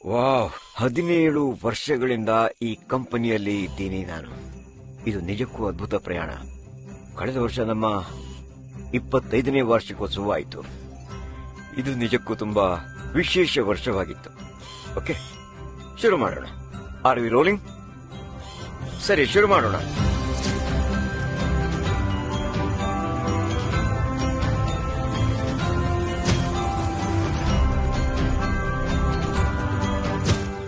ವಾಹ್, 17 ವರ್ಷಗಳಿಂದ ಈ ಕಂಪನಿಯಲ್ಲಿ ಇದ್ದೀನಿ ನಾನು. ಇದು ನಿಜಕ್ಕೂ ಅದ್ಭುತ ಪ್ರಯಾಣ. ಕಳೆದ ವರ್ಷ ನಮ್ಮ 25ನೇ ವಾರ್ಷಿಕೋತ್ಸವ ಆಯಿತು. ಇದು ನಿಜಕ್ಕೂ ತುಂಬಾ ವಿಶೇಷ ವರ್ಷವಾಗಿತ್ತು. ಓಕೆ, ಶುರು ಮಾಡೋಣ. Are we rolling? ಸರಿ, ಶುರು ಮಾಡೋಣ.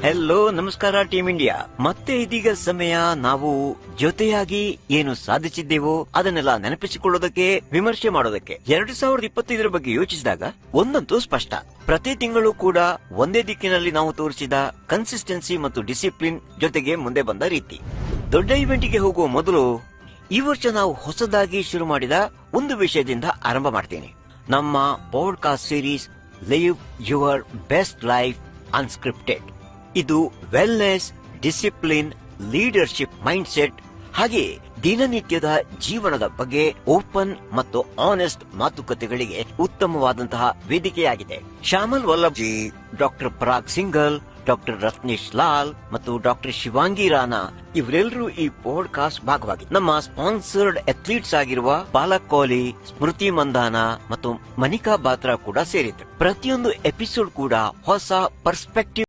ಹೆಲೋ, ನಮಸ್ಕಾರ ಟೀಮ್ ಇಂಡಿಯಾ. ಮತ್ತೆ ಇದೀಗ ಸಮಯ ನಾವು ಜೊತೆಯಾಗಿ ಏನು ಸಾಧಿಸಿದ್ದೇವೋ ಅದನ್ನೆಲ್ಲ ನೆನಪಿಸಿಕೊಳ್ಳೋದಕ್ಕೆ, ವಿಮರ್ಶೆ ಮಾಡೋದಕ್ಕೆ. 2025 ಬಗ್ಗೆ ಯೋಚಿಸಿದಾಗ ಒಂದಂತೂ ಸ್ಪಷ್ಟ. ಪ್ರತಿ ತಿಂಗಳು ಕೂಡ ಒಂದೇ ದಿಕ್ಕಿನಲ್ಲಿ ನಾವು ತೋರಿಸಿದ ಕನ್ಸಿಸ್ಟೆನ್ಸಿ ಮತ್ತು ಡಿಸಿಪ್ಲಿನ್ ಜೊತೆಗೆ ಮುಂದೆ ಬಂದ ರೀತಿ. ದೊಡ್ಡ ಇವೆಂಟ್ಗೆ ಹೋಗುವ ಮೊದಲು ಈ ವರ್ಷ ನಾವು ಹೊಸದಾಗಿ ಶುರು ಮಾಡಿದ ಒಂದು ವಿಷಯದಿಂದ ಆರಂಭ ಮಾಡ್ತೀನಿ. ನಮ್ಮ podcast series live your best life unscripted. ಇದು ವೆಲ್ನೆಸ್, ಡಿಸಿಪ್ಲಿನ್, ಲೀಡರ್ಶಿಪ್ ಮೈಂಡ್ಸೆಟ್ ಹಾಗೆ ದಿನನಿತ್ಯದ ಜೀವನದ ಬಗ್ಗೆ ಓಪನ್ ಮತ್ತು ಆನೆಸ್ಟ್ ಮಾತುಕತೆಗಳಿಗೆ ಉತ್ತಮವಾದಂತಹ ವೇದಿಕೆಯಾಗಿದೆ. ಶ್ಯಾಮಲ್ ವಲ್ಲಭ್ ಜಿ, ಡಾಕ್ಟರ್ ಪರಾಗ್ ಸಿಂಗಲ್, ಡಾಕ್ಟರ್ ರತ್ನೇಶ್ ಲಾಲ್ ಮತ್ತು ಡಾಕ್ಟರ್ ಶಿವಾಂಗಿ ರಾಣಾ ಇವರೆಲ್ಲರೂ ಈ ಪಾಡ್ಕಾಸ್ಟ್ ಭಾಗವಾಗಿ. ನಮ್ಮ ಸ್ಪಾನ್ಸರ್ಡ್ ಅಥ್ಲೀಟ್ಸ್ ಆಗಿರುವ ಪಾಲಕ್ ಕೋಹ್ಲಿ, ಸ್ಮೃತಿ ಮಂದಾನ ಮತ್ತು ಮನಿಕಾ ಬಾತ್ರಾ ಕೂಡ ಸೇರಿದ್ರು. ಪ್ರತಿಯೊಂದು ಎಪಿಸೋಡ್ ಕೂಡ ಹೊಸ ಪರ್ಸ್ಪೆಕ್ಟಿವ್